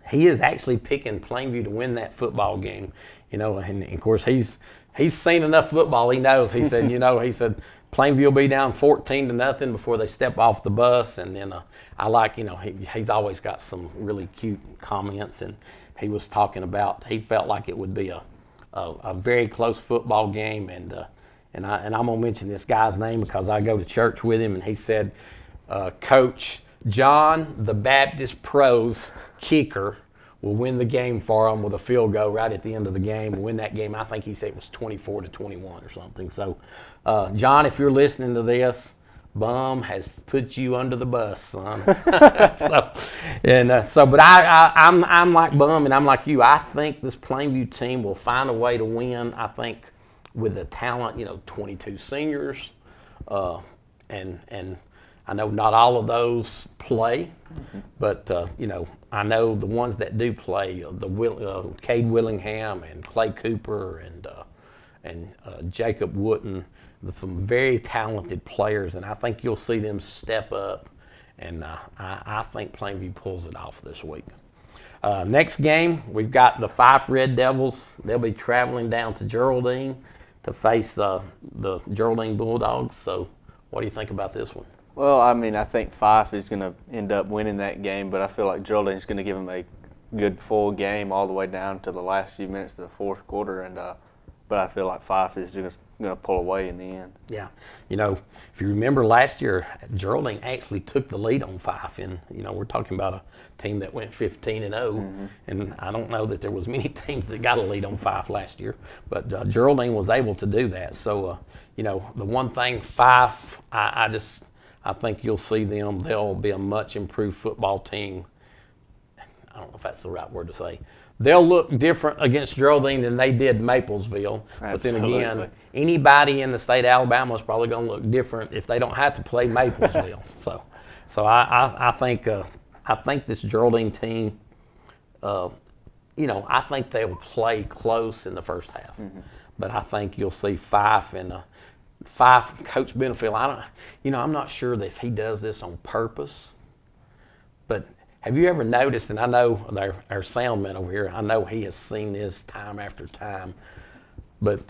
he is actually picking Plainview to win that football game. And of course he's seen enough football. He knows. He said, he said Plainview will be down 14-0 before they step off the bus. And then I like, he's always got some really cute comments. And he was talking about he felt like it would be a very close football game. And I'm gonna mention this guy's name because I go to church with him. And he said, Coach John, the Baptist Pros kicker, will win the game for them with a field goal right at the end of the game and win that game. I think he said it was 24-21 or something. So, John, if you're listening to this, Bum has put you under the bus, son. But I'm like Bum, and I'm like you. I think this Plainview team will find a way to win. I think with the talent, 22 seniors, and I know not all of those play, but I know the ones that do play, Cade Willingham and Clay Cooper and Jacob Wooten, some very talented players, and I think you'll see them step up, and I think Plainview pulls it off this week. Next game, we've got the Fife Red Devils. They'll be traveling down to Geraldine to face the Geraldine Bulldogs. So what do you think about this one? Well, I mean, I think Fife is going to end up winning that game, but I feel like Geraldine's going to give them a good full game all the way down to the last few minutes of the fourth quarter, and but I feel like Fife is just going to pull away in the end. Yeah, if you remember last year, Geraldine actually took the lead on Fife, and we're talking about a team that went 15-0, and I don't know that there was many teams that got a lead on Fife last year, but Geraldine was able to do that. So, the one thing Fife, I think you'll see them. They'll be a much improved football team. I don't know if that's the right word to say. They'll look different against Geraldine than they did Maplesville. Absolutely. But then again, anybody in the state of Alabama is probably going to look different if they don't have to play Maplesville. So I think this Geraldine team, I think they will play close in the first half. But I think you'll see Fife and Coach Benefield. I'm not sure that if he does this on purpose, but have you ever noticed, and I know our sound man over here, I know he has seen this time after time, but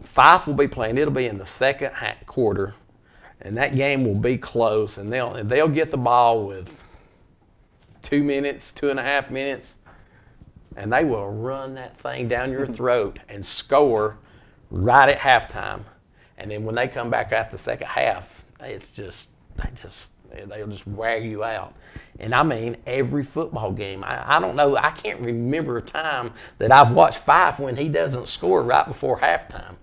Fife will be playing, it'll be in the second quarter, and that game will be close, and they'll get the ball with 2 minutes, 2.5 minutes, and they will run that thing down your throat and score right at halftime. And then when they come back at the second half, they'll just wear you out. And I mean, every football game, I don't know, I can't remember a time that I've watched Fife when he doesn't score right before halftime.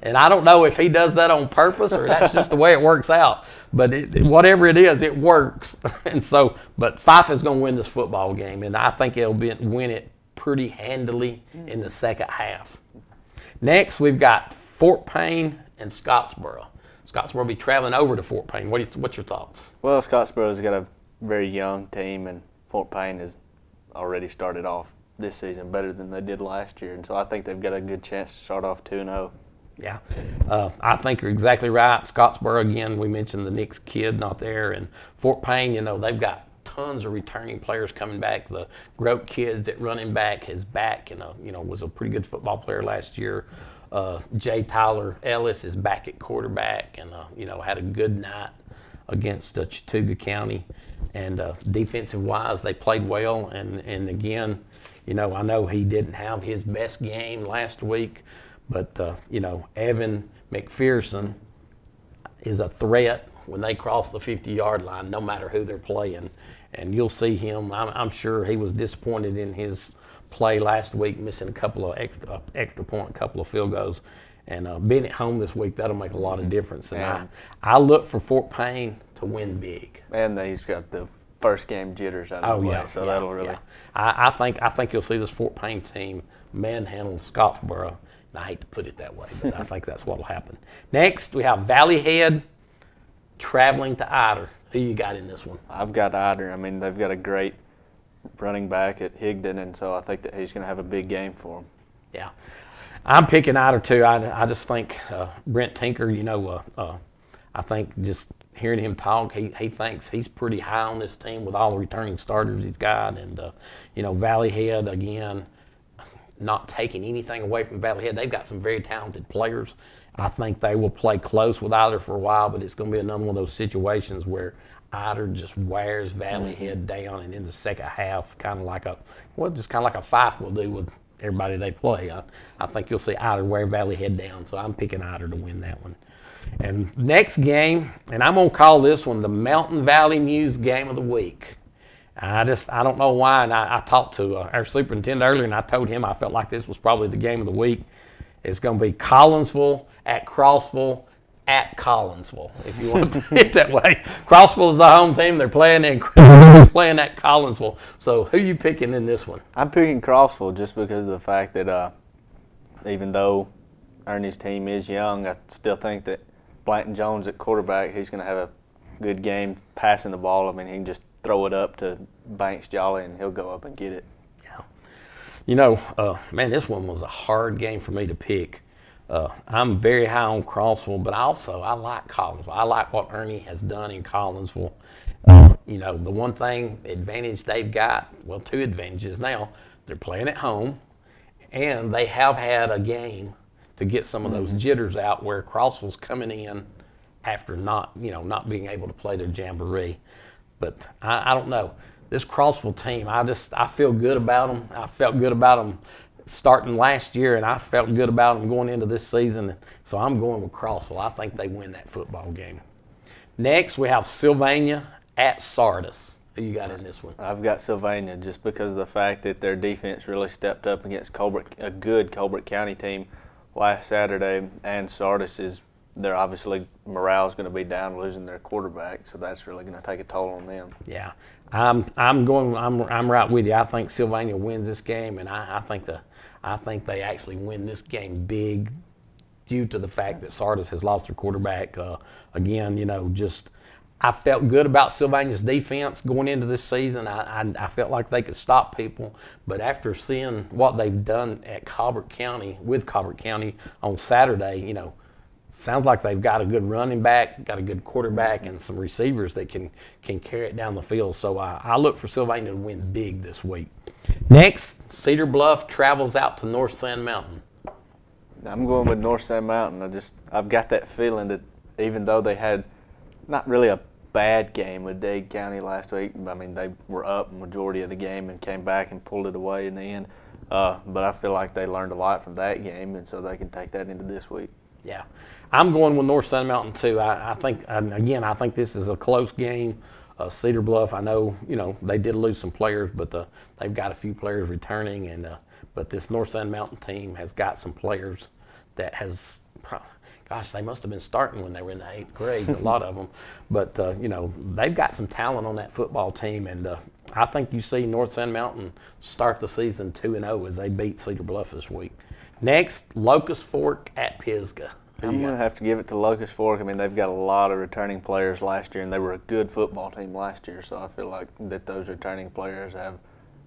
And I don't know if he does that on purpose or that's just the way it works out. But whatever it is, it works. And so, but Fife is going to win this football game, and I think they'll win it pretty handily in the second half. Next, we've got Fort Payne and Scottsboro. Scottsboro will be traveling over to Fort Payne. What's your thoughts? Well, Scottsboro's got a very young team, and Fort Payne has already started off this season better than they did last year, and so I think they've got a good chance to start off 2-0. Yeah, I think you're exactly right. Scottsboro, again, we mentioned the Nick's kid not there, and Fort Payne, they've got tons of returning players coming back. The Grote kids at running back is back, and was a pretty good football player last year. Jay Tyler Ellis is back at quarterback, and had a good night against Chattooga County. And defensive-wise, they played well. And again, I know he didn't have his best game last week, but Evan McPherson is a threat when they cross the 50-yard line, no matter who they're playing. And you'll see him. I'm sure he was disappointed in his play last week, missing a couple of extra point, a couple of field goals. And being at home this week, that'll make a lot of difference. And I look for Fort Payne to win big. And he's got the first game jitters out of the way, so that'll really. Yeah. I think you'll see this Fort Payne team manhandle Scottsboro. And I hate to put it that way, but I think that's what'll happen. Next, we have Valley Head traveling to Ider. Who you got in this one? I've got Ider. I mean, they've got a great running back at Higdon, and so I think that he's going to have a big game for them. Yeah. I'm picking Ider too. I just think Brent Tinker, I think just hearing him talk, he thinks he's pretty high on this team with all the returning starters he's got. And, Valley Head, again, not taking anything away from Valley Head. They've got some very talented players. I think they will play close with Ider for a while, but it's going to be another one of those situations where Ider just wears Valley Head down, and in the second half, kind of like a Fife will do with everybody they play. I think you'll see Ider wear Valley Head down, so I'm picking Ider to win that one. And next game, and I'm going to call this one the Mountain Valley Muse Game of the Week. I don't know why, and I talked to our superintendent earlier, and I told him I felt like this was probably the game of the week. It's going to be Collinsville at Crossville at Collinsville, if you want to put it that way. Crossville is the home team. They're playing at Collinsville. So who are you picking in this one? I'm picking Crossville just because of the fact that even though Ernie's team is young, I still think that Blanton Jones at quarterback, he's going to have a good game passing the ball. I mean, he can just throw it up to Banks Jolly, and he'll go up and get it. Yeah. Man, this one was a hard game for me to pick. I'm very high on Crossville, but also I like Collinsville. I like what Ernie has done in Collinsville. The one advantage they've got, well, two advantages now. They're playing at home, and they have had a game to get some of those jitters out where Crossville's coming in after not being able to play their jamboree. But I don't know. This Crossville team, I feel good about them. I felt good about them starting last year, and I felt good about them going into this season. So I'm going with Crossville. I think they win that football game. Next, we have Sylvania at Sardis. Who you got in this one? I've got Sylvania just because of the fact that their defense really stepped up against a good Colbert County team last Saturday, and Sardis they're obviously morale's going to be down losing their quarterback, so that's really going to take a toll on them. Yeah, I'm right with you. I think Sylvania wins this game, and I think they actually win this game big due to the fact that Sardis has lost their quarterback. I felt good about Sylvania's defense going into this season. I felt like they could stop people, but after seeing what they've done at Colbert County on Saturday, sounds like they've got a good running back, got a good quarterback, and some receivers that can carry it down the field. So I look for Sylvania to win big this week. Next, Cedar Bluff travels out to North Sand Mountain. I'm going with North Sand Mountain. I've got that feeling that even though they had not really a bad game with Dade County last week, I mean, they were up majority of the game and came back and pulled it away in the end. But I feel like they learned a lot from that game, and so they can take that into this week. Yeah, I'm going with North Sand Mountain too. I think this is a close game. Cedar Bluff, I know, they did lose some players, but they've got a few players returning, but this North Sand Mountain team has got some players that they must have been starting when they were in the 8th grade, a lot of them. But, they've got some talent on that football team, and I think you see North Sand Mountain start the season 2-0 as they beat Cedar Bluff this week. Next, Locust Fork at Pisgah. I'm going to have to give it to Locust Fork. I mean, they've got a lot of returning players last year, and they were a good football team last year, so I feel like that those returning players have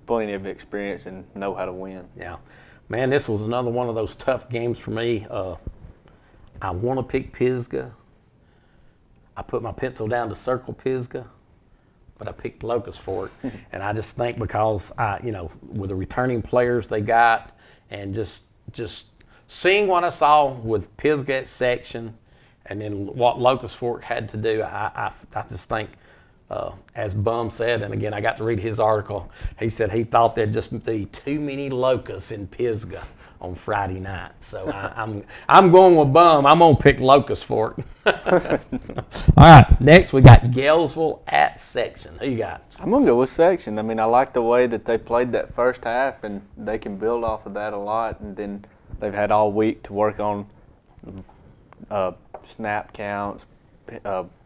plenty of experience and know how to win. Yeah. Man, this was another one of those tough games for me. I want to pick Pisgah. I put my pencil down to circle Pisgah, but I picked Locust Fork. And I just think because, with the returning players they got and just seeing what I saw with Pisgah's section and then what Locust Fork had to do, I just think, as Bum said, and again, I got to read his article, he said he thought there'd just be too many locusts in Pisgah on Friday night. So I'm going with Bum. I'm going to pick Locust Fork. All right, next we got Galesville at Section. Who you got? I'm going to go with Section. I mean, I like the way that they played that first half, and they can build off of that a lot, and then they've had all week to work on snap counts,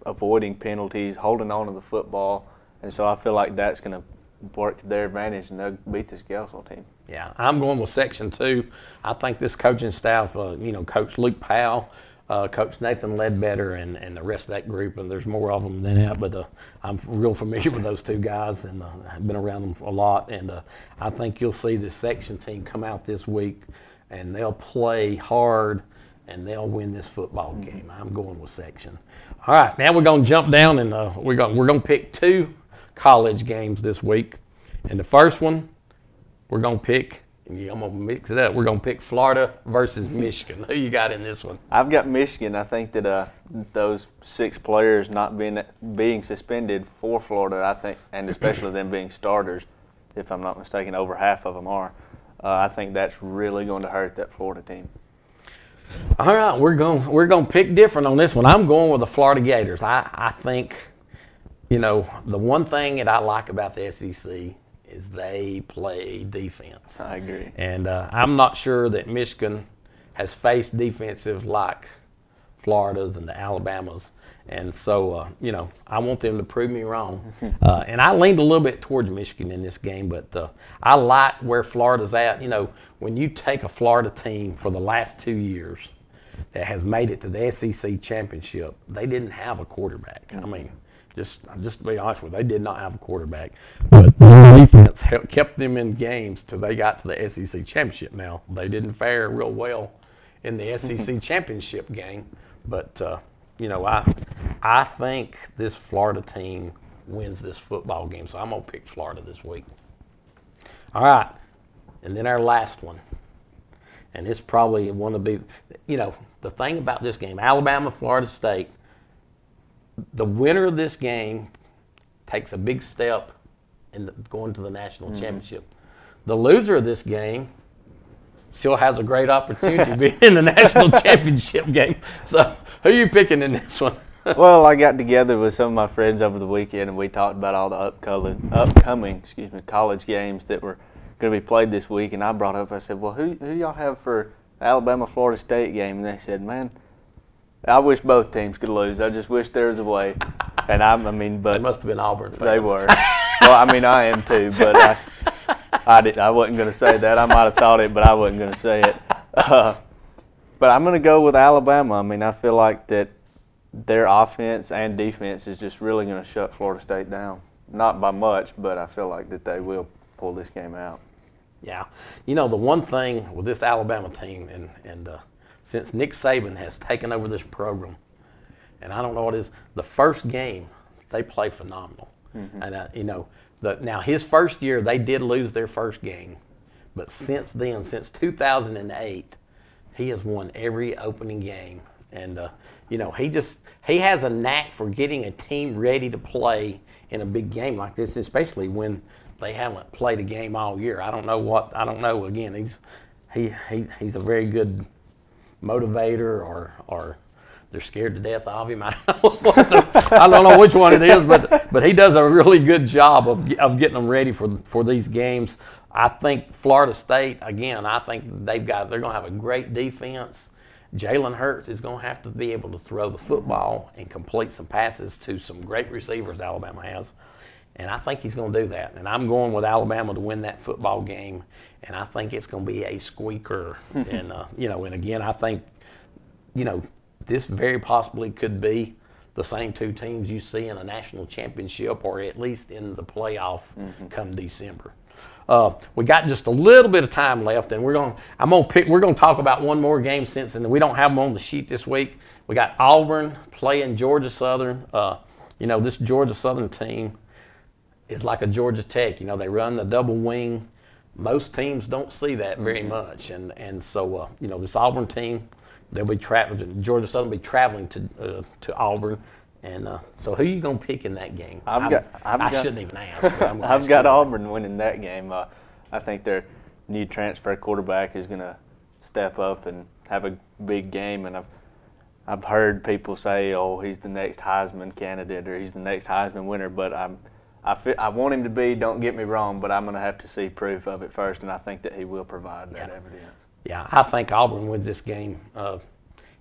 avoiding penalties, holding on to the football, and so I feel like that's going to work to their advantage, and they'll beat this Galesville team. Yeah, I'm going with Section 2. I think this coaching staff, Coach Luke Powell, Coach Nathan Ledbetter, and the rest of that group, and there's more of them than that, but I'm real familiar with those two guys, and I've been around them a lot, and I think you'll see this Section team come out this week, and they'll play hard, and they'll win this football game. I'm going with Section. All right, now we're going to jump down, and we're going to pick 2 college games this week. And the first one, we're going to pick, and I'm going to mix it up, we're going to pick Florida versus Michigan. Who you got in this one? I've got Michigan. I think that those 6 players not being suspended for Florida, I think, and especially them being starters, if I'm not mistaken, over half of them are, I think that's really going to hurt that Florida team. All right, we're going to pick different on this one. I'm going with the Florida Gators. I think, the one thing that I like about the SEC is they play defense. I agree. And I'm not sure that Michigan has faced defensive like Florida's and the Alabamas. And so, I want them to prove me wrong. And I leaned a little bit towards Michigan in this game, but I like where Florida's at. When you take a Florida team for the last 2 years that has made it to the SEC championship, they didn't have a quarterback. I mean, just to be honest with you, they did not have a quarterback. But the defense kept them in games till they got to the SEC championship. Now, they didn't fare real well in the SEC championship game, but I think this Florida team wins this football game, so I'm going to pick Florida this week. All right, and then our last one, and it's probably one of the, the thing about this game, Alabama, Florida State, the winner of this game takes a big step in going to the national championship. The loser of this game still has a great opportunity to be in the national championship game. So who are you picking in this one? Well, I got together with some of my friends over the weekend, and we talked about all the upcoming college games that were going to be played this week. And I brought up, I said, well, who y'all have for Alabama-Florida State game? And they said, man, I wish both teams could lose. I just wish there was a way. And but they must have been Auburn fans. They were. Well, I am too, but I wasn't going to say that. I might have thought it, but I wasn't going to say it. But I'm going to go with Alabama. I mean, I feel like that their offense and defense is just really going to shut Florida State down. Not by much, but I feel like that they will pull this game out. Yeah. The one thing with this Alabama team, and since Nick Saban has taken over this program, and I don't know what it is, the first game, they play phenomenal. And, now his first year, they did lose their first game. But since then, since 2008, he has won every opening game. And, he has a knack for getting a team ready to play in a big game like this, especially when they haven't played a game all year. I don't know. Again, he's a very good motivator, or they're scared to death of him. I don't know which one it is, but he does a really good job of getting them ready for these games. I think Florida State, again, I think they're going to have a great defense. Jalen Hurts is going to have to be able to throw the football and complete some passes to some great receivers Alabama has. And I think he's going to do that. And I'm going with Alabama to win that football game. And I think it's going to be a squeaker. And, and again, I think, this very possibly could be the same 2 teams you see in a national championship, or at least in the playoff come December. We got just a little bit of time left, and we're going to talk about one more game and we don't have them on the sheet this week. We got Auburn playing Georgia Southern. This Georgia Southern team, is like a Georgia Tech. You know, they run the double wing. Most teams don't see that very much, and so you know, this Auburn team, they'll be traveling. Georgia Southern will be traveling to Auburn, and so who are you gonna pick in that game? I shouldn't even ask. But I've got Auburn winning that game. I think their new transfer quarterback is gonna step up and have a big game, and I've heard people say, "Oh, he's the next Heisman candidate," or "He's the next Heisman winner," but I want him to be, don't get me wrong, but I'm going to have to see proof of it first, and I think that he will provide that evidence. Yeah, I think Auburn wins this game,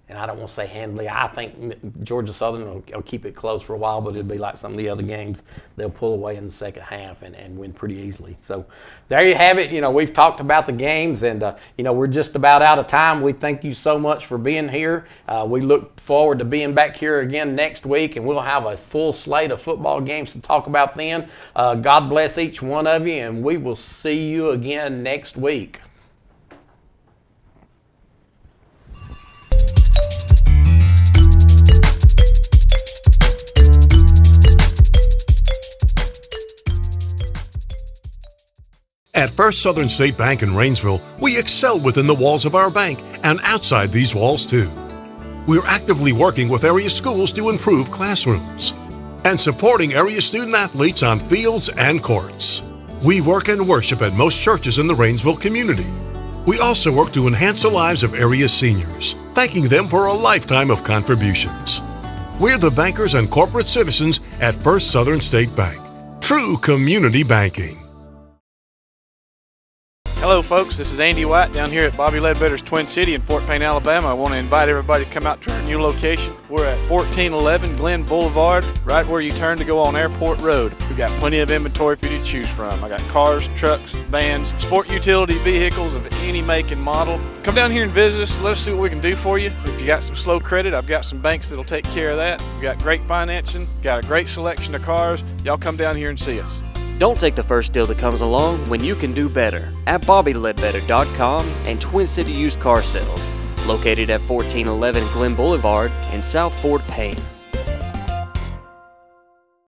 and I don't want to say handily. I think Georgia Southern will keep it close for a while, but it'll be like some of the other games. They'll pull away in the second half and win pretty easily. So there you have it. You know, we've talked about the games, and, you know, we're just about out of time. We thank you so much for being here. We look forward to being back here again next week, and we'll have a full slate of football games to talk about then. God bless each one of you, and we will see you again next week. At First Southern State Bank in Rainsville, we excel within the walls of our bank and outside these walls too. We're actively working with area schools to improve classrooms and supporting area student athletes on fields and courts. We work and worship at most churches in the Rainsville community. We also work to enhance the lives of area seniors, thanking them for a lifetime of contributions. We're the bankers and corporate citizens at First Southern State Bank. True community banking. Hello folks, this is Andy White down here at Bobby Ledbetter's Twin City in Fort Payne, Alabama. I want to invite everybody to come out to our new location. We're at 1411 Glen Boulevard, right where you turn to go on Airport Road. We've got plenty of inventory for you to choose from. I got cars, trucks, vans, sport utility vehicles of any make and model. Come down here and visit us. Let us see what we can do for you. If you got some slow credit, I've got some banks that'll take care of that. We've got great financing, got a great selection of cars. Y'all come down here and see us. Don't take the first deal that comes along when you can do better at BobbyLedbetter.com and Twin City Used Car Sales, located at 1411 Glen Boulevard in South Fort Payne.